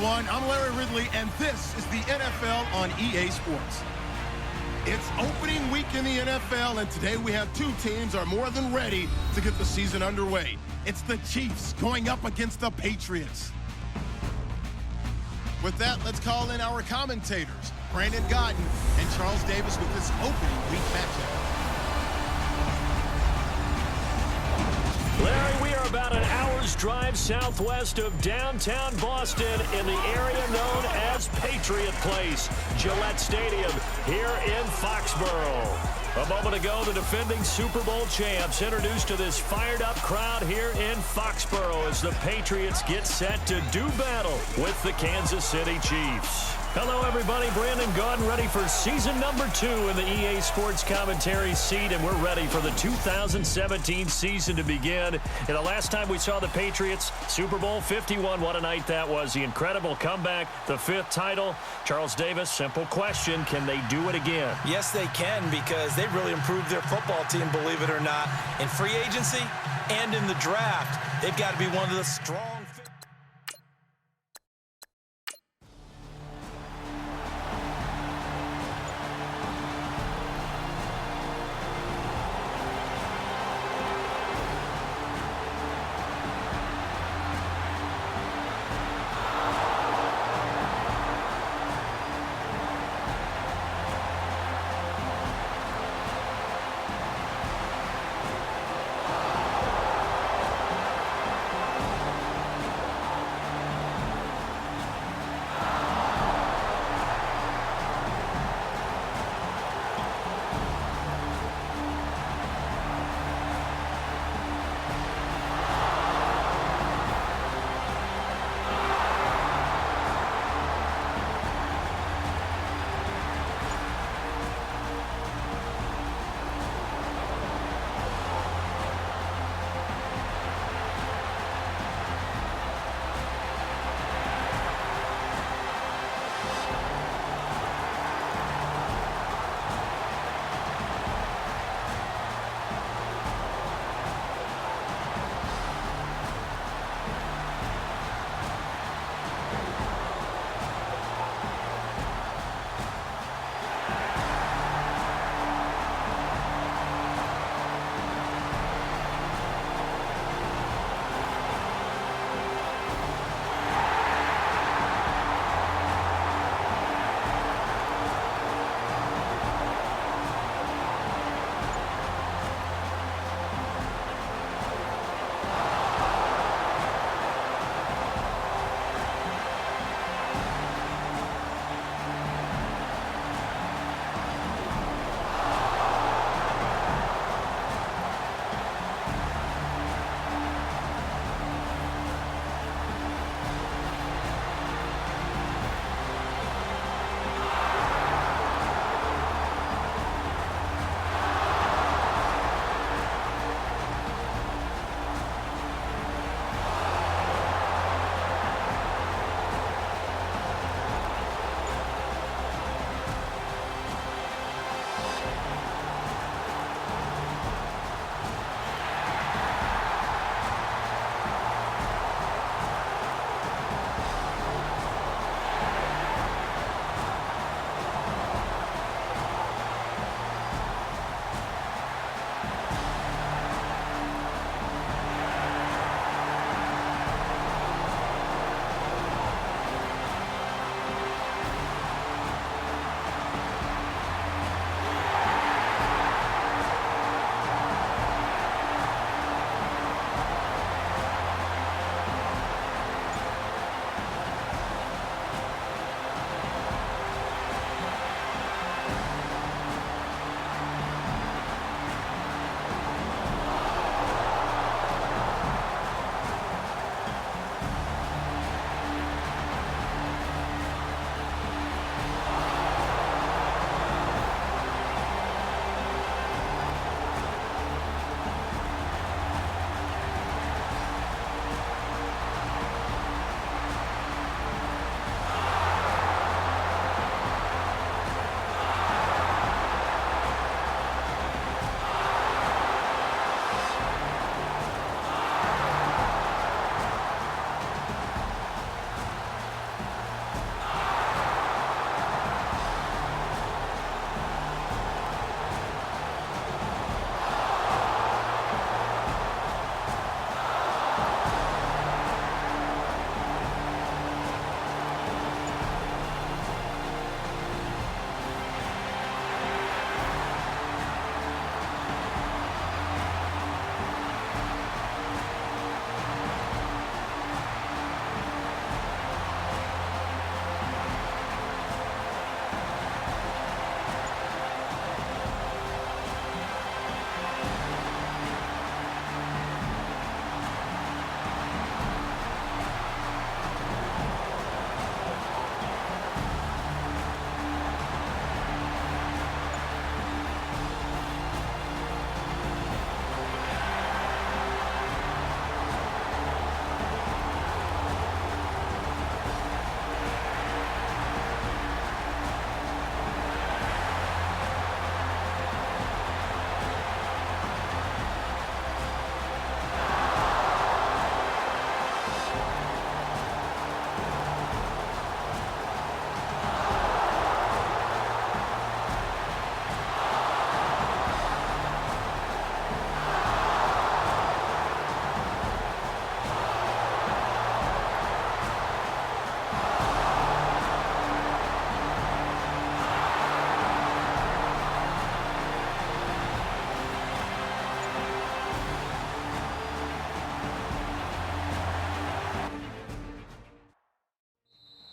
everyone. I'm Larry Ridley, and this is the NFL on EA Sports. It's opening week in the NFL, and today we have two teams are more than ready to get the season underway. It's the Chiefs going up against the Patriots. With that, let's call in our commentators, Brandon Godden and Charles Davis, with this opening week matchup. Larry, we are about an hour's drive southwest of downtown Boston in the area known as Patriot Place, Gillette Stadium, here in Foxborough. A moment ago, the defending Super Bowl champs introduced to this fired-up crowd here in Foxborough as the Patriots get set to do battle with the Kansas City Chiefs. Hello, everybody. Brandon Gaudin ready for season number 2 in the EA Sports commentary seat, and we're ready for the 2017 season to begin. And the last time we saw the Patriots, Super Bowl 51, what a night that was. The incredible comeback, the 5th title. Charles Davis, simple question, can they do it again? Yes, they can, because they really improved their football team, believe it or not. In free agency and in the draft, they've got to be one of the strong.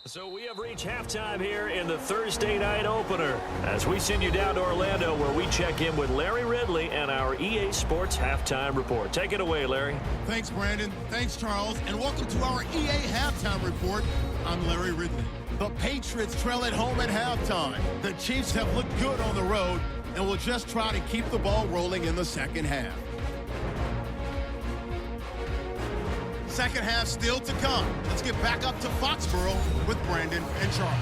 So we have reached halftime here in the Thursday night opener as we send you down to Orlando where we check in with Larry Ridley and our EA Sports Halftime Report. Take it away, Larry. Thanks, Brandon. Thanks, Charles. And welcome to our EA Halftime Report. I'm Larry Ridley. The Patriots trail at home at halftime. The Chiefs have looked good on the road and will just try to keep the ball rolling in the second half. Second half still to come. Let's get back up to Foxborough with Brandon and Charles.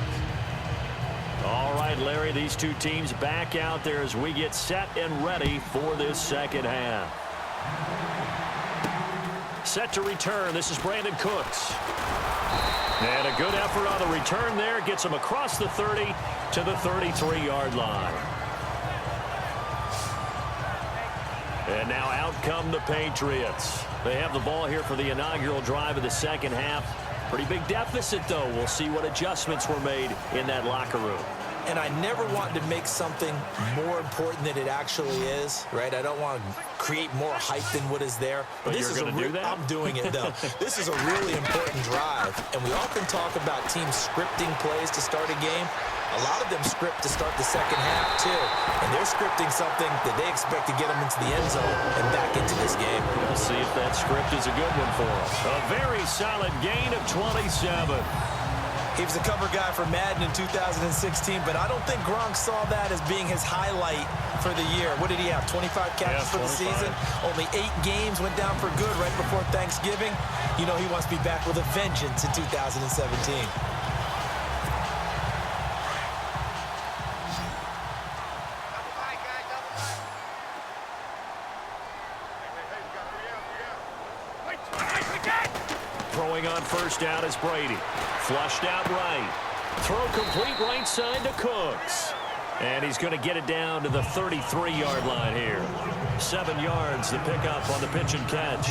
All right, Larry, these two teams back out there as we get set and ready for this second half. Set to return. This is Brandon Cooks. And a good effort on the return there. Gets him across the 30 to the 33-yard line. And now out come the Patriots. They have the ball here for the inaugural drive of the second half. Pretty big deficit, though. We'll see what adjustments were made in that locker room. And I never want to make something more important than it actually is, right? I don't want to create more hype than what is there. But you're going to do that? I'm doing it, though. This is a really important drive. And we often talk about teams scripting plays to start a game. A lot of them script to start the second half, too. And they're scripting something that they expect to get them into the end zone and back into this game. We'll see if that script is a good one for them. A very solid gain of 27. He was a cover guy for Madden in 2016, but I don't think Gronk saw that as being his highlight for the year. What did he have, 25 catches for the season? Only 8 games, went down for good right before Thanksgiving. You know he wants to be back with a vengeance in 2017. Throwing on first down is Brady. Flushed out right. Throw complete right side to Cooks. And he's going to get it down to the 33-yard line here. 7 yards the pickup on the pitch and catch.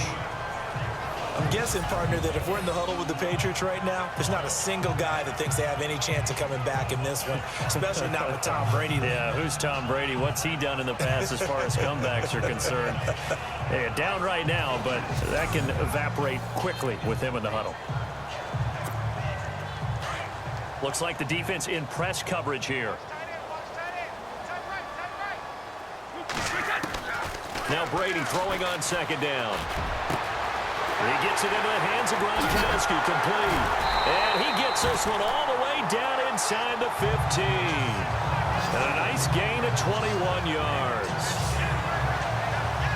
I'm guessing, partner, that if we're in the huddle with the Patriots right now, there's not a single guy that thinks they have any chance of coming back in this one, especially not with Tom Brady. Yeah, who's Tom Brady? What's he done in the past as far as comebacks are concerned? Hey, down right now, but that can evaporate quickly with him in the huddle. Looks like the defense in press coverage here. Now Brady throwing on second down. He gets it into the hands of Gronkowski, complete. And he gets this one all the way down inside the 15. And a nice gain of 21 yards.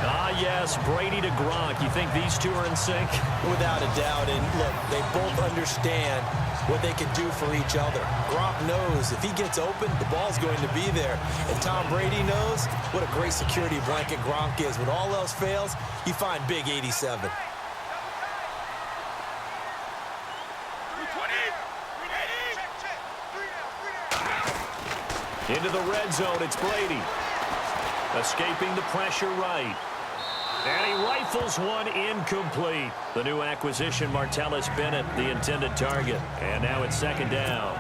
Ah, yes, Brady to Gronk. You think these two are in sync? Without a doubt. And look, they both understand what they can do for each other. Gronk knows if he gets open, the ball's going to be there. And Tom Brady knows what a great security blanket Gronk is. When all else fails, you find big 87. Into the red zone, it's Brady. Escaping the pressure right. And he rifles one incomplete. The new acquisition, Martellus Bennett, the intended target. And now it's second down.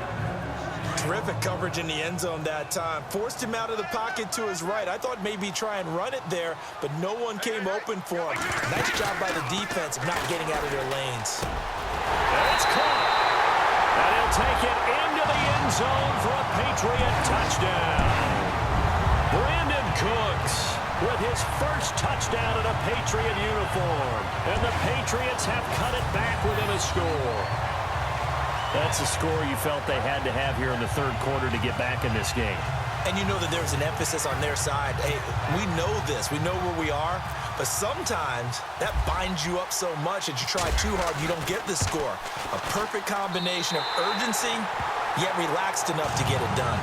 Terrific coverage in the end zone that time. Forced him out of the pocket to his right. I thought maybe try and run it there, but no one came open for him. Nice job by the defense of not getting out of their lanes. And it's caught. And he'll take it into the end zone for a Patriot touchdown. Brandon Cooks with his first touchdown in a Patriot uniform. And the Patriots have cut it back within a score. That's a score you felt they had to have here in the third quarter to get back in this game. And you know that there's an emphasis on their side. Hey, we know this. We know where we are. But sometimes that binds you up so much that you try too hard, you don't get the score. A perfect combination of urgency, yet relaxed enough to get it done.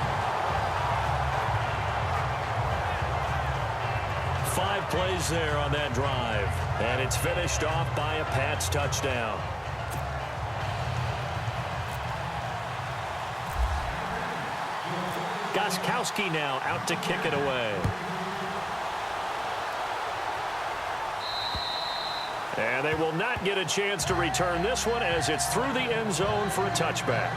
5 plays there on that drive. And it's finished off by a Pats touchdown. Gostkowski now out to kick it away. And they will not get a chance to return this one as it's through the end zone for a touchback.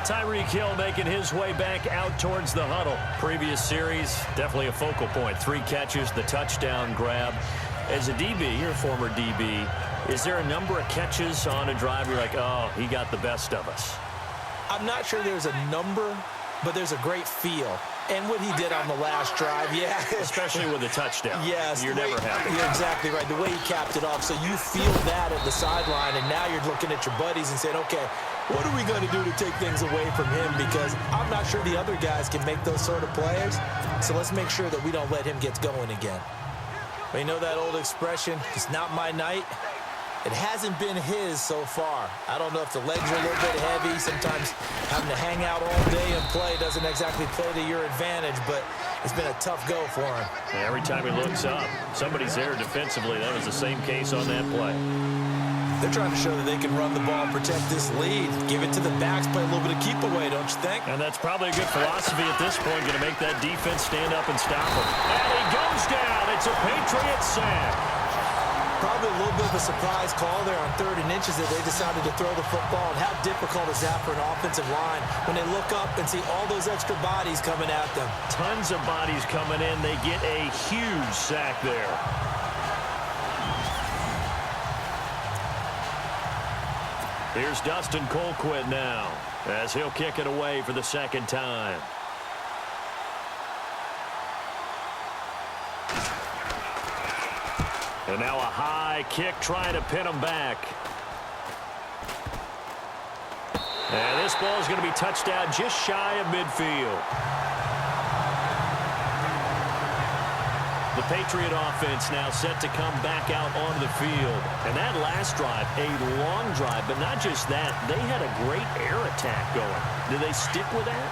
Tyreek Hill making his way back out towards the huddle. Previous series, definitely a focal point. 3 catches, the touchdown grab. As a DB, you're a former DB, is there a number of catches on a drive you're like, oh, he got the best of us? I'm not sure there's a number, but there's a great feel. And what he did on the last drive, yeah. Especially with a touchdown. Yes. You're never happy. You're exactly right. The way he capped it off. So you feel that at the sideline, and now you're looking at your buddies and saying, okay, what are we going to do to take things away from him? Because I'm not sure the other guys can make those sort of plays. So let's make sure that we don't let him get going again. But you know that old expression, it's not my night. It hasn't been his so far. I don't know if the legs are a little bit heavy. Sometimes having to hang out all day and play doesn't exactly play to your advantage, but it's been a tough go for him. Every time he looks up, somebody's there defensively. That was the same case on that play. They're trying to show that they can run the ball and protect this lead. Give it to the backs, play a little bit of keep away, don't you think? And that's probably a good philosophy at this point, going to make that defense stand up and stop him. And he goes down. It's a Patriot sack. Probably a little bit of a surprise call there on 3rd and inches that they decided to throw the football. And how difficult is that for an offensive line when they look up and see all those extra bodies coming at them? Tons of bodies coming in. They get a huge sack there. Here's Dustin Colquitt now as he'll kick it away for the second time. And now a high kick trying to pin him back. And this ball is going to be touched down just shy of midfield. The Patriot offense now set to come back out onto the field. And that last drive, a long drive, but not just that. They had a great air attack going. Do they stick with that?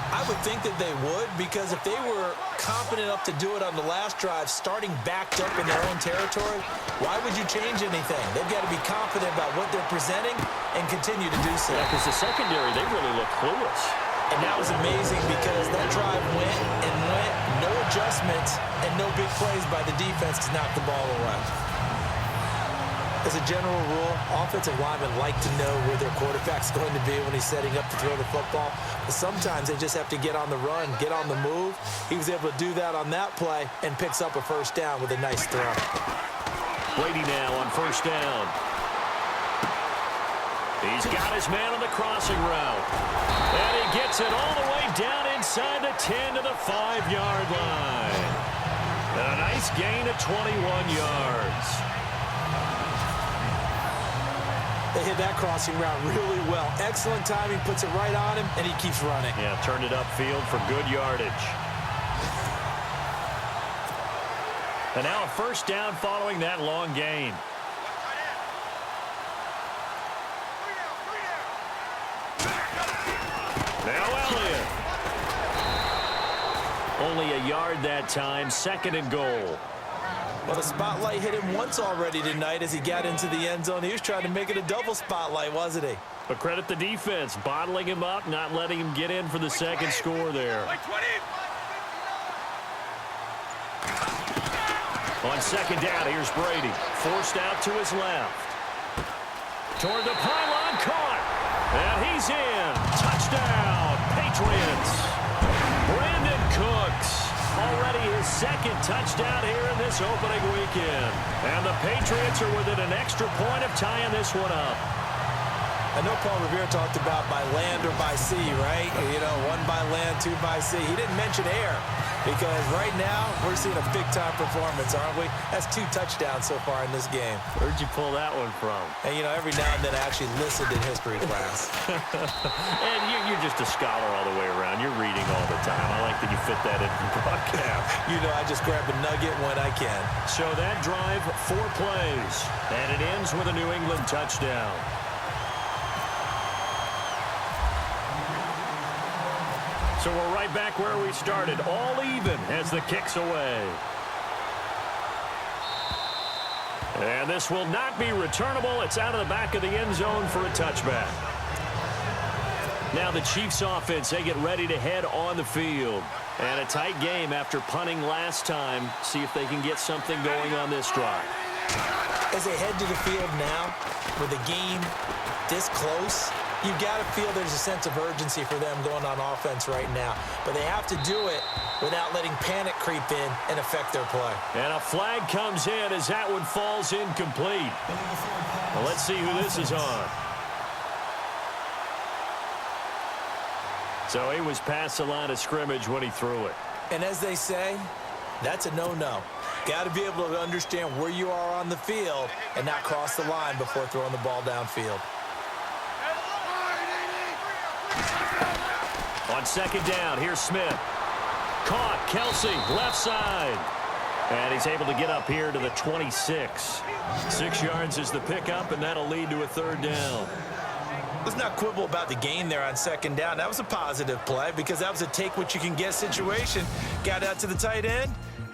I would think that they would, because if they were confident enough to do it on the last drive, starting backed up in their own territory, why would you change anything? They've got to be confident about what they're presenting and continue to do so. Yeah, because the secondary, they really look clueless. And that was amazing because that drive went and went, no adjustments, and no big plays by the defense to knock the ball away. As a general rule, offensive linemen like to know where their quarterback's going to be when he's setting up to throw the football. But sometimes they just have to get on the run, get on the move. He was able to do that on that play and picks up a first down with a nice throw. Brady now on first down. He's got his man on the crossing route. And he gets it all the way down inside the 10 to the 5-yard line. And a nice gain of 21 yards. They hit that crossing route really well. Excellent timing, puts it right on him, and he keeps running. Yeah, turned it upfield for good yardage. And now a first down following that long gain. Now Elliott. Only a yard that time, 2nd and goal. Well, the spotlight hit him once already tonight as he got into the end zone. He was trying to make it a double spotlight, wasn't he? But credit the defense, bottling him up, not letting him get in for the second score there. On second down, here's Brady. Forced out to his left. Toward the pylon, caught. And he's in. Touchdown, Patriots. Brandon Cooks. Already his second touchdown here in this opening weekend. And the Patriots are within an extra point of tying this one up. I know Paul Revere talked about by land or by sea, right? You know, 1 by land, 2 by sea. He didn't mention air because right now we're seeing a big-time performance, aren't we? That's 2 touchdowns so far in this game. Where'd you pull that one from? And, you know, every now and then I actually listened in history class. And you're just a scholar all the way around. You're reading all the time. I like that you fit that in from broadcast. You know, I just grab a nugget when I can. So that drive, 4 plays, and it ends with a New England touchdown. So we're right back where we started, all even as the kick's away. And this will not be returnable. It's out of the back of the end zone for a touchback. Now the Chiefs offense, they get ready to head on the field. And a tight game after punting last time. See if they can get something going on this drive. As they head to the field now, with the game this close, you've got to feel there's a sense of urgency for them going on offense right now. But they have to do it without letting panic creep in and affect their play. And a flag comes in as that one falls incomplete. Well, let's see who this is on. So he was past the line of scrimmage when he threw it. And as they say, that's a no-no. Got to be able to understand where you are on the field and not cross the line before throwing the ball downfield. On second down, here's Smith. Caught, Kelsey, left side. And he's able to get up here to the 26. 6 yards is the pickup, and that'll lead to a third down. Let's not quibble about the gain there on second down. That was a positive play because that was a take-what-you-can-get situation. Got out to the tight end.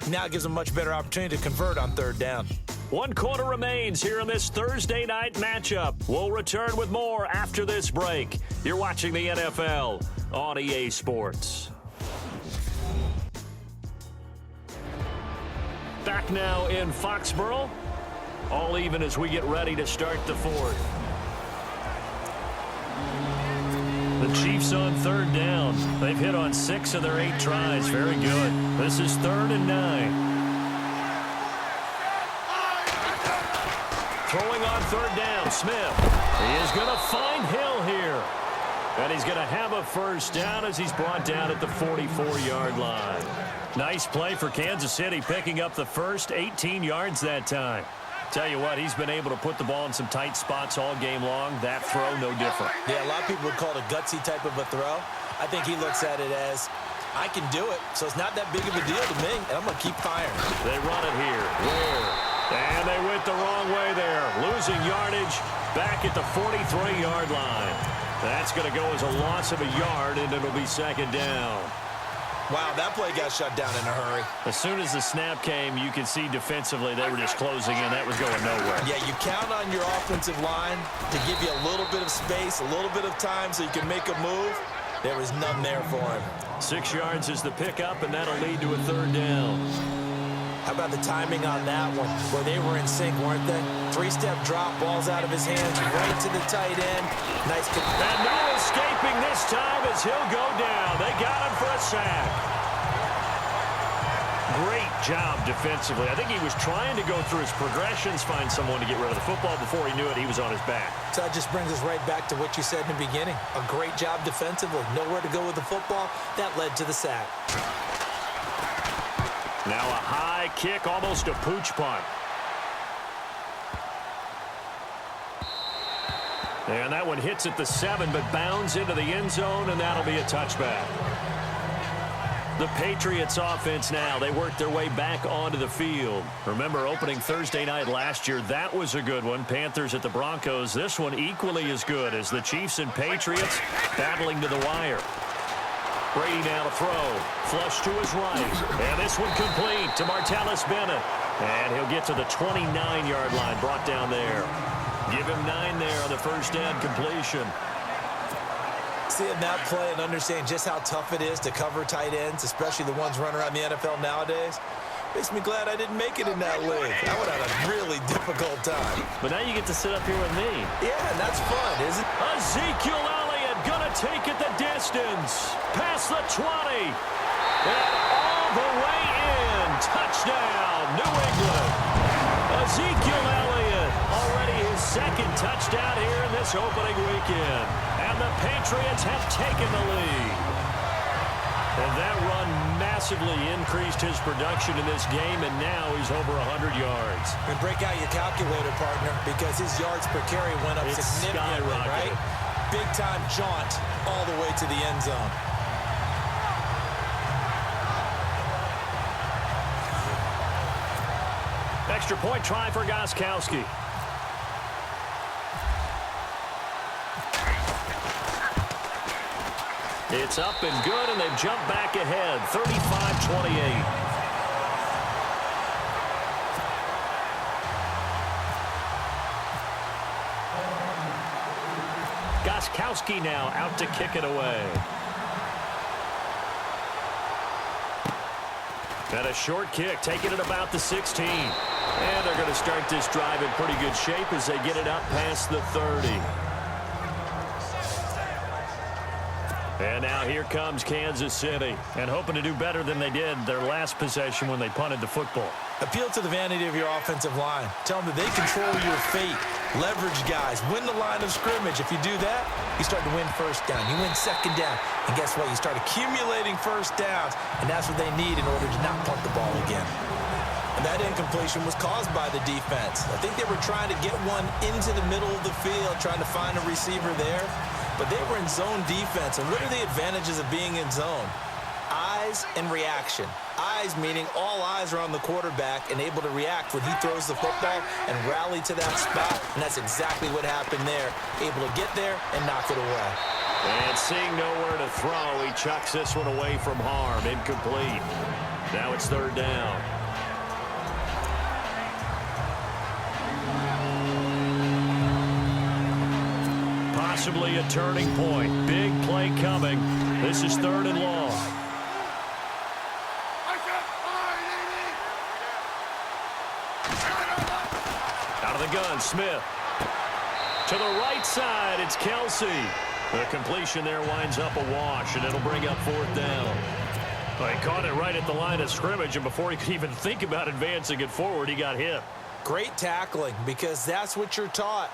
Now gives them a much better opportunity to convert on third down. 1 quarter remains here in this Thursday night matchup. We'll return with more after this break. You're watching the NFL on EA Sports. Back now in Foxborough. All even as we get ready to start the fourth. The Chiefs on third down. They've hit on 6 of their 8 tries. Very good. This is 3rd and 9. Throwing on third down, Smith. He is going to find Hill here. And he's going to have a first down as he's brought down at the 44-yard line. Nice play for Kansas City, picking up the first 18 yards that time. Tell you what, he's been able to put the ball in some tight spots all game long. That throw, no different. Yeah, a lot of people would call it a gutsy type of a throw. I think he looks at it as, I can do it, so it's not that big of a deal to me, and I'm going to keep firing. They run it here. Where? And they went the wrong way there. Losing yardage back at the 43-yard line. That's going to go as a loss of a yard, and it'll be second down. Wow, that play got shut down in a hurry. As soon as the snap came, you could see defensively they were just closing in. That was going nowhere. Yeah, you count on your offensive line to give you a little bit of space, a little bit of time so you can make a move. There was none there for him. 6 yards is the pickup, and that'll lead to a third down. How about the timing on that one, where they were in sync, weren't they? 3-step drop, balls out of his hands, right to the tight end. Nice. And no escaping this time as he'll go down. They got him for a sack. Great job defensively. I think he was trying to go through his progressions, find someone to get rid of the football. Before he knew it, he was on his back. So that just brings us right back to what you said in the beginning. A great job defensively. Nowhere to go with the football. That led to the sack. Now a high kick, almost a pooch punt. And that one hits at the 7, but bounds into the end zone, and that'll be a touchback. The Patriots offense now, they worked their way back onto the field. Remember, opening Thursday night last year, that was a good one. Panthers at the Broncos. This one equally as good as the Chiefs and Patriots battling to the wire. Brady now to throw. Flush to his right. And this one complete to Martellus Bennett. And he'll get to the 29-yard line, brought down there. Give him 9 there on the first down completion. Seeing that play and understanding just how tough it is to cover tight ends, especially the ones running around the NFL nowadays, makes me glad I didn't make it in that league. I would have a really difficult time. But now you get to sit up here with me. Yeah, and that's fun, isn't it? Ezekiel Elliott gonna take it the distance. Past the 20. And all the way in. Touchdown, New England. Ezekiel Elliott, already his 2nd touchdown here in this opening weekend. And the Patriots have taken the lead. And that run massively increased his production in this game, and now he's over 100 yards. And break out your calculator, partner, because his yards per carry went up significantly, right? Big-time jaunt all the way to the end zone. Extra point try for Gostkowski. It's up and good, and they've jumped back ahead, 35-28. Gostkowski now out to kick it away. And a short kick, taking it about the 16. And they're going to start this drive in pretty good shape as they get it up past the 30. And now here comes Kansas City, and hoping to do better than they did their last possession when they punted the football. Appeal to the vanity of your offensive line. Tell them that they control your fate. Leverage guys, win the line of scrimmage. If you do that, you start to win first down. You win second down. And guess what? You start accumulating first downs. And that's what they need in order to not punt the ball again. And that incompletion was caused by the defense. I think they were trying to get one into the middle of the field, trying to find a receiver there. But they were in zone defense. And what are the advantages of being in zone? Eyes and reaction. Eyes meaning all eyes are on the quarterback and able to react when he throws the football and rally to that spot. And that's exactly what happened there. Able to get there and knock it away. And seeing nowhere to throw, he chucks this one away from harm. Incomplete. Now it's third down. Possibly a turning point. Big play coming. This is third and long. Out of the gun, Smith. To the right side, it's Kelsey. The completion there winds up a wash, and it'll bring up fourth down. Well, he caught it right at the line of scrimmage, and before he could even think about advancing it forward, he got hit. Great tackling, because that's what you're taught.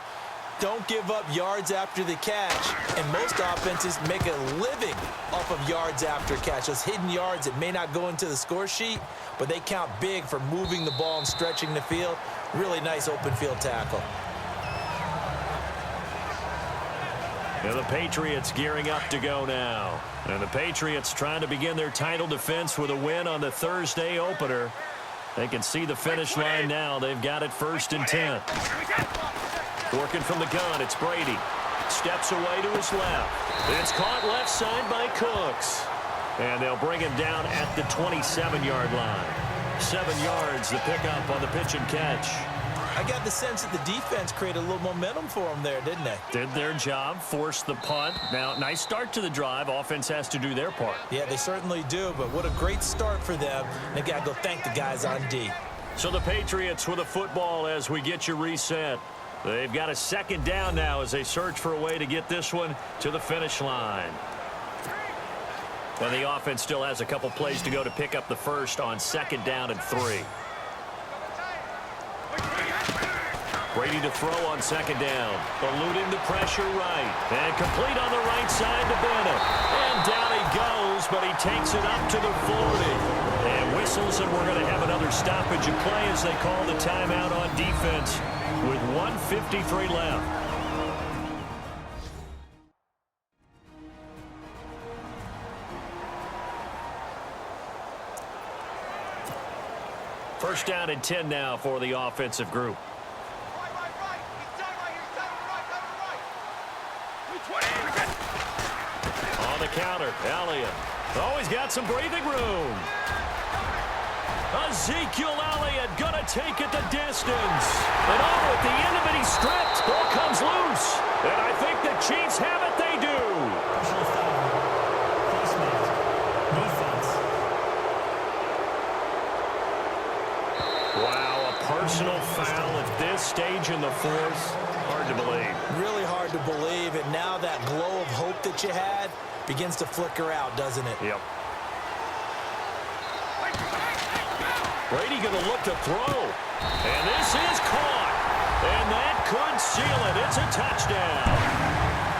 Don't give up yards after the catch. And most offenses make a living off of yards after catch. Those hidden yards that may not go into the score sheet, but they count big for moving the ball and stretching the field. Really nice open field tackle. And the Patriots gearing up to go now. And the Patriots trying to begin their title defense with a win on the Thursday opener. They can see the finish line now. They've got it 1st and 10. Working from the gun, it's Brady. Steps away to his left. It's caught left side by Cooks. And they'll bring him down at the 27-yard line. 7 yards, the pickup on the pitch and catch. I got the sense that the defense created a little momentum for them there, didn't they? Did their job, forced the punt. Now, nice start to the drive. Offense has to do their part. Yeah, they certainly do, but what a great start for them. And they got to go thank the guys on D. So the Patriots with a football as we get you reset. They've got a 2nd down now as they search for a way to get this one to the finish line. And the offense still has a couple plays to go to pick up the first on 2nd down and 3. Brady to throw on 2nd down. Eluding the pressure right. And complete on the right side to Bennett. And down he goes, but he takes it up to the 40. And whistles, and we're going to have another stoppage of play as they call the timeout on defense with 1:53 left. First down and 10 now for the offensive group. On the counter, Elliott. Oh, he's got some breathing room. Ezekiel Elliott gonna take it the distance. And oh, at the end of it, he's stripped. Ball comes loose. And I think the Chiefs have it. They do. Wow, a personal foul at this stage in the fourth. Hard to believe. Really hard to believe. And now that glow of hope that you had begins to flicker out, doesn't it? Yep. Brady going to look to throw. And this is caught. And that could seal it. It's a touchdown.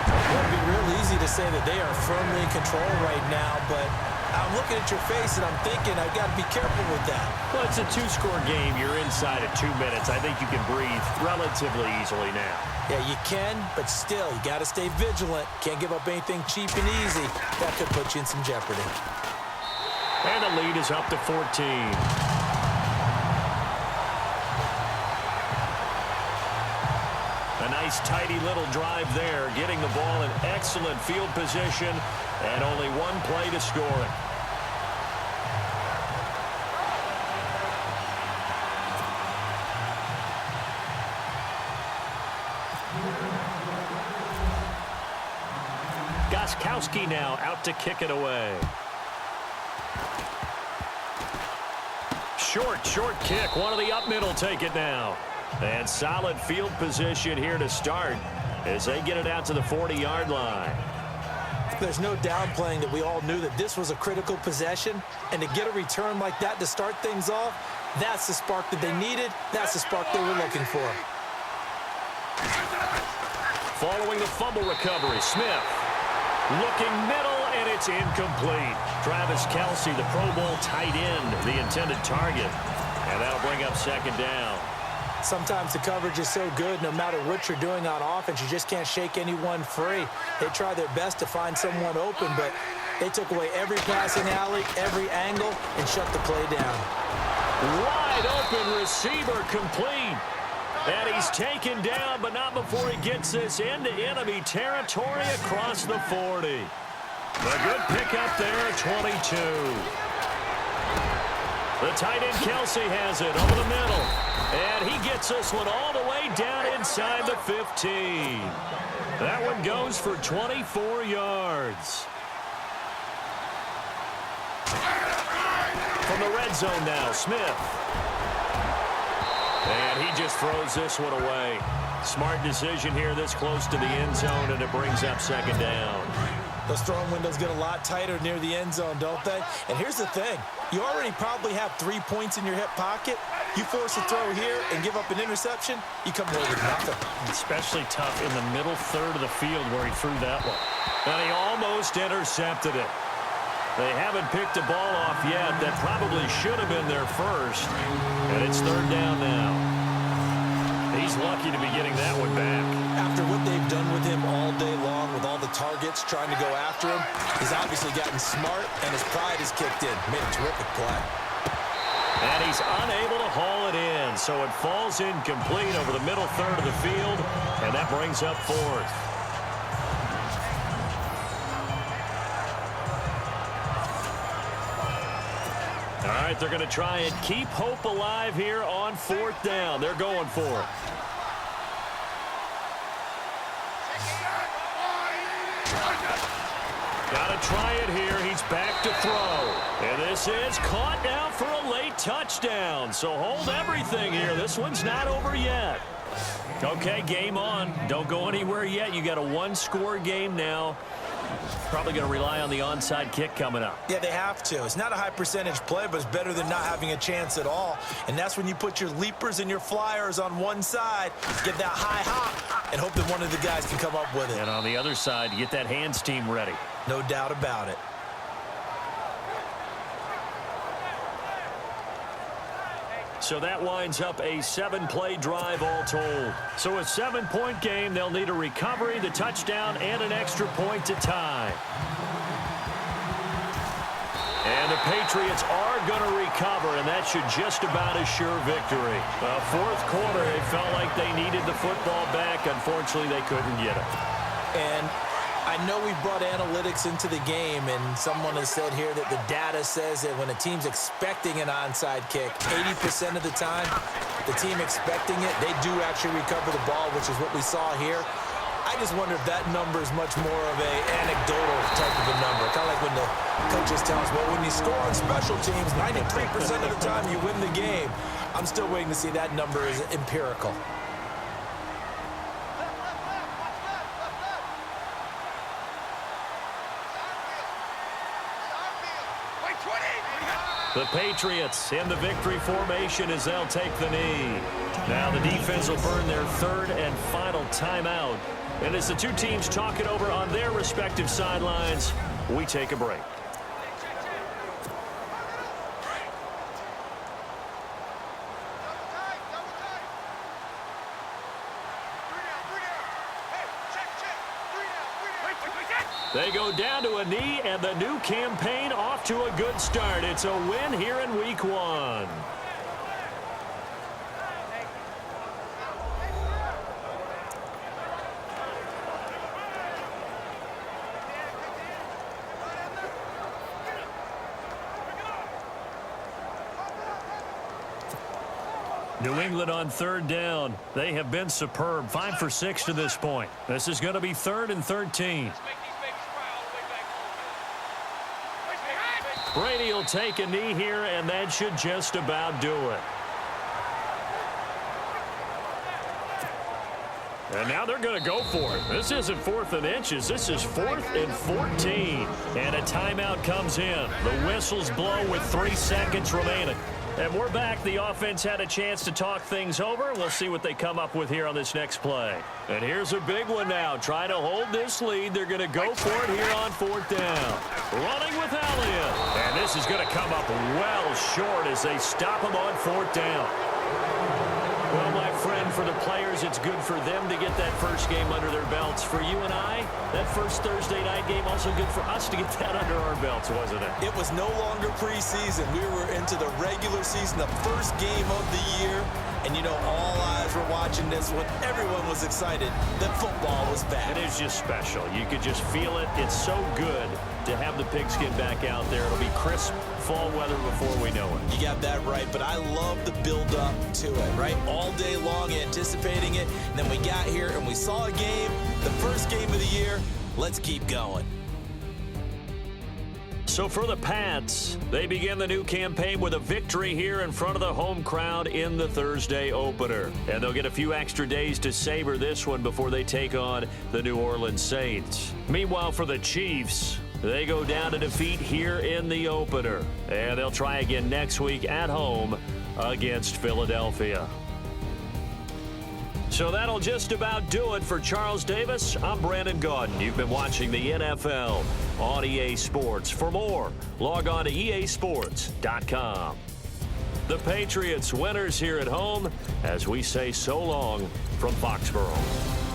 It would be real easy to say that they are firmly in control right now, but I'm looking at your face and I'm thinking I've got to be careful with that. Well, it's a 2-score game. You're inside at 2 minutes. I think you can breathe relatively easily now. Yeah, you can, but still, you got to stay vigilant. Can't give up anything cheap and easy. That could put you in some jeopardy. And the lead is up to 14. A nice, tidy little drive there, getting the ball in excellent field position, and only one play to score it. Gostkowski now out to kick it away. Short kick. One of the up middle take it now. And solid field position here to start as they get it out to the 40-yard line. There's no downplaying that we all knew that this was a critical possession. And to get a return like that to start things off, that's the spark that they needed. That's the spark they were looking for. Following the fumble recovery, Smith looking middle, and it's incomplete. Travis Kelce, the Pro Bowl tight end, the intended target. And that'll bring up second down. Sometimes the coverage is so good, no matter what you're doing on offense, you just can't shake anyone free. They try their best to find someone open, but they took away every passing alley, every angle, and shut the play down. Wide open receiver complete. And he's taken down, but not before he gets this into enemy territory across the 40. A good pickup there at 22. The tight end Kelce has it over the middle. And he gets this one all the way down inside the 15. That one goes for 24 yards. From the red zone now, Smith. And he just throws this one away. Smart decision here this close to the end zone, and it brings up second down. Those throwing windows get a lot tighter near the end zone, don't they? And here's the thing. You already probably have 3 points in your hip pocket. You force a throw here and give up an interception, you come away with nothing. Especially tough in the middle third of the field where he threw that one. And he almost intercepted it. They haven't picked a ball off yet. That probably should have been their first. And it's third down now. He's lucky to be getting that one back. After what they've done with him all day long, with all the targets trying to go after him, he's obviously gotten smart, and his pride has kicked in. Made a terrific play. And he's unable to haul it in, so it falls incomplete over the middle third of the field, and that brings up fourth. All right, they're going to try and keep hope alive here on fourth down. They're going for it. Got to try it here. He's back to throw. And this is caught now for a late touchdown. So hold everything here. This one's not over yet. Okay, game on. Don't go anywhere yet. You got a one-score game now. Probably going to rely on the onside kick coming up. Yeah, they have to. It's not a high percentage play, but it's better than not having a chance at all. And that's when you put your leapers and your flyers on one side, get that high hop, and hope that one of the guys can come up with it. And on the other side, get that hands team ready. No doubt about it. So that winds up a 7-play drive all told. So a 7-point game, they'll need a recovery, the touchdown, and an extra point to tie. And the Patriots are going to recover, and that should just about assure victory. Fourth quarter, it felt like they needed the football back. Unfortunately, they couldn't get it. And I know we brought analytics into the game, and someone has said here that the data says that when a team's expecting an onside kick, 80% of the time, the team expecting it, they do actually recover the ball, which is what we saw here. I just wonder if that number is much more of an anecdotal type of a number. Kind of like when the coaches tell us, well, when you score on special teams, 93% of the time you win the game. I'm still waiting to see that number is empirical. The Patriots in the victory formation as they'll take the knee. Now the defense will burn their third and final timeout. And as the two teams talk it over on their respective sidelines, we take a break. They go down to a knee, and the new campaign off to a good start. It's a win here in week 1. New England on third down. They have been superb. 5 for 6 to this point. This is going to be 3rd and 13. Brady will take a knee here, and that should just about do it. And now they're going to go for it. This isn't 4th and inches. This is 4th and 14. And a timeout comes in. The whistles blow with 3 seconds remaining. And we're back. The offense had a chance to talk things over. We'll see what they come up with here on this next play. And here's a big one now. Trying to hold this lead. They're going to go for it here on 4th down. Running with Elliott. And this is going to come up well short as they stop him on 4th down. Well, my friend, for the players, it's good for them to get that first game under their belts. For you and I, that first Thursday night game also good for us to get that under our belts, wasn't it? It was no longer preseason. We were into the regular season, the first game of the year. And, you know, all eyes were watching this when everyone was excited that football was back. It is just special. You could just feel it. It's so good to have the pigskin back out there. It'll be crisp fall weather before we know it. You got that right, but I love the build-up to it, right? All day long anticipating it, and then we got here and we saw a game, the first game of the year. Let's keep going. So for the Pats, they begin the new campaign with a victory here in front of the home crowd in the Thursday opener. And they'll get a few extra days to savor this one before they take on the New Orleans Saints. Meanwhile, for the Chiefs, they go down to defeat here in the opener. And they'll try again next week at home against Philadelphia. So that'll just about do it for Charles Davis. I'm Brandon Gaudin. You've been watching the NFL on EA Sports. For more, log on to easports.com. The Patriots winners here at home as we say so long from Foxborough.